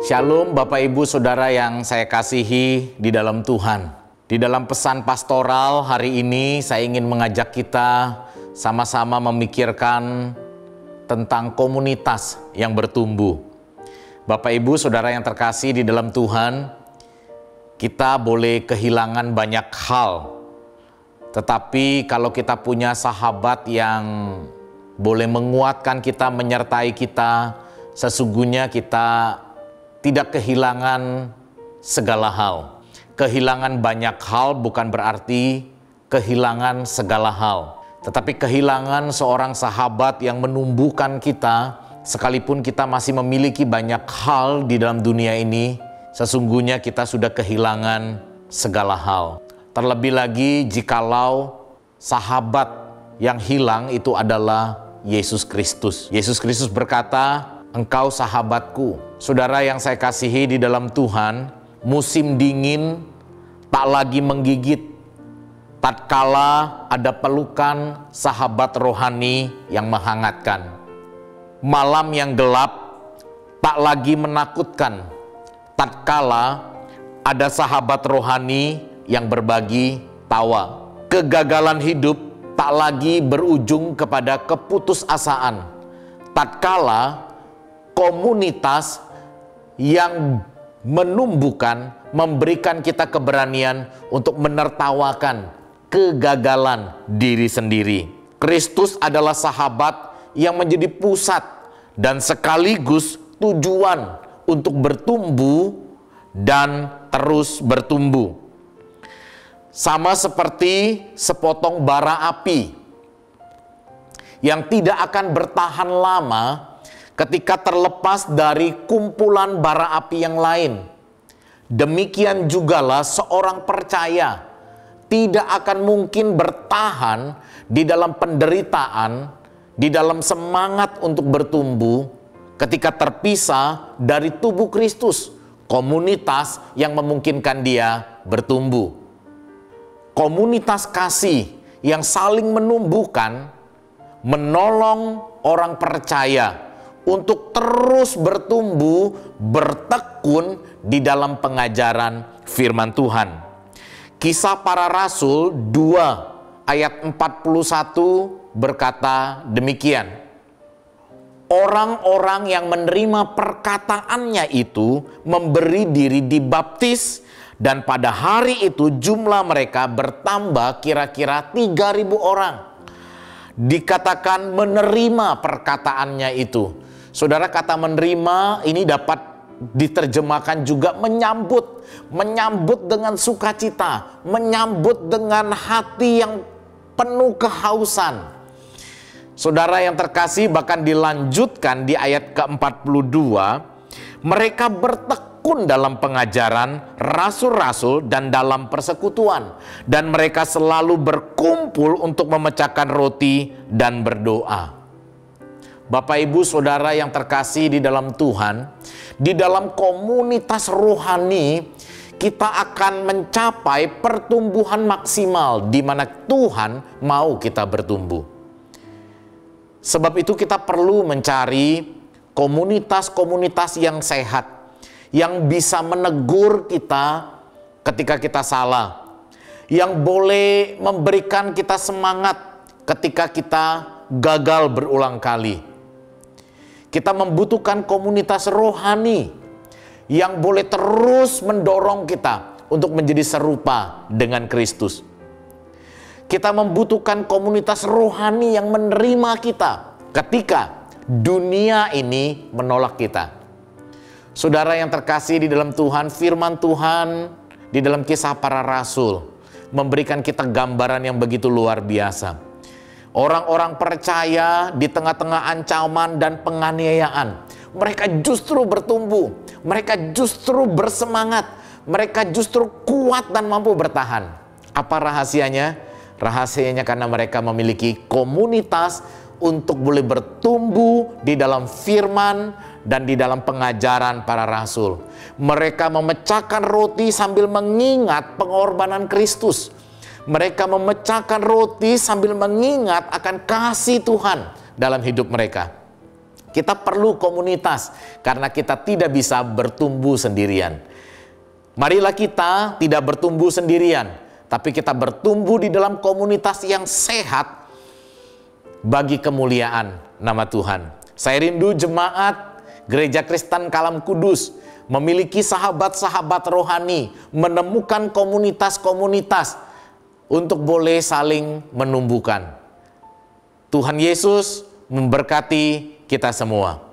Shalom Bapak Ibu Saudara yang saya kasihi di dalam Tuhan. Di dalam pesan pastoral hari ini saya ingin mengajak kita sama-sama memikirkan tentang komunitas yang bertumbuh. Bapak Ibu Saudara yang terkasih di dalam Tuhan, kita boleh kehilangan banyak hal. Tetapi kalau kita punya sahabat yang boleh menguatkan kita, menyertai kita, sesungguhnya kita tidak kehilangan segala hal. Kehilangan banyak hal bukan berarti kehilangan segala hal. Tetapi kehilangan seorang sahabat yang menumbuhkan kita, sekalipun kita masih memiliki banyak hal di dalam dunia ini, sesungguhnya kita sudah kehilangan segala hal. Terlebih lagi jikalau sahabat yang hilang itu adalah Yesus Kristus. Yesus Kristus berkata, "Engkau sahabatku." Saudara yang saya kasihi di dalam Tuhan, musim dingin tak lagi menggigit tatkala ada pelukan sahabat rohani yang menghangatkan. Malam yang gelap tak lagi menakutkan tatkala ada sahabat rohani yang berbagi tawa. Kegagalan hidup tak lagi berujung kepada keputusasaan tatkala komunitas yang menumbuhkan, memberikan kita keberanian untuk menertawakan kegagalan diri sendiri. Kristus adalah sahabat yang menjadi pusat dan sekaligus tujuan untuk bertumbuh dan terus bertumbuh. Sama seperti sepotong bara api yang tidak akan bertahan lama ketika terlepas dari kumpulan bara api yang lain. Demikian jugalah seorang percaya tidak akan mungkin bertahan di dalam penderitaan, di dalam semangat untuk bertumbuh ketika terpisah dari tubuh Kristus, komunitas yang memungkinkan dia bertumbuh. Komunitas kasih yang saling menumbuhkan, menolong orang percaya untuk terus bertumbuh, bertekun di dalam pengajaran firman Tuhan. Kisah Para Rasul 2 ayat 41 berkata demikian. Orang-orang yang menerima perkataannya itu memberi diri dibaptis, dan pada hari itu jumlah mereka bertambah kira-kira 3.000 orang. Dikatakan menerima perkataannya itu. Saudara, kata menerima ini dapat diterjemahkan juga menyambut. Menyambut dengan sukacita, menyambut dengan hati yang penuh kehausan. Saudara yang terkasih, bahkan dilanjutkan di ayat ke-42, mereka bertekun dalam pengajaran rasul-rasul dan dalam persekutuan, dan mereka selalu berkumpul untuk memecahkan roti dan berdoa. Bapak Ibu Saudara yang terkasih di dalam Tuhan, di dalam komunitas rohani kita akan mencapai pertumbuhan maksimal di mana Tuhan mau kita bertumbuh. Sebab itu kita perlu mencari komunitas-komunitas yang sehat, yang bisa menegur kita ketika kita salah, yang boleh memberikan kita semangat ketika kita gagal berulang kali. Kita membutuhkan komunitas rohani yang boleh terus mendorong kita untuk menjadi serupa dengan Kristus. Kita membutuhkan komunitas rohani yang menerima kita ketika dunia ini menolak kita. Saudara yang terkasih di dalam Tuhan, firman Tuhan di dalam Kisah Para Rasul memberikan kita gambaran yang begitu luar biasa. Orang-orang percaya di tengah-tengah ancaman dan penganiayaan, mereka justru bertumbuh, mereka justru bersemangat, mereka justru kuat dan mampu bertahan. Apa rahasianya? Rahasianya karena mereka memiliki komunitas untuk boleh bertumbuh di dalam firman dan di dalam pengajaran para rasul. Mereka memecahkan roti sambil mengingat pengorbanan Kristus. Mereka memecahkan roti sambil mengingat akan kasih Tuhan dalam hidup mereka. Kita perlu komunitas karena kita tidak bisa bertumbuh sendirian. Marilah kita tidak bertumbuh sendirian, tapi kita bertumbuh di dalam komunitas yang sehat bagi kemuliaan nama Tuhan. Saya rindu jemaat Gereja Kristen Kalam Kudus memiliki sahabat-sahabat rohani, menemukan komunitas-komunitas untuk boleh saling menumbuhkan. Tuhan Yesus memberkati kita semua.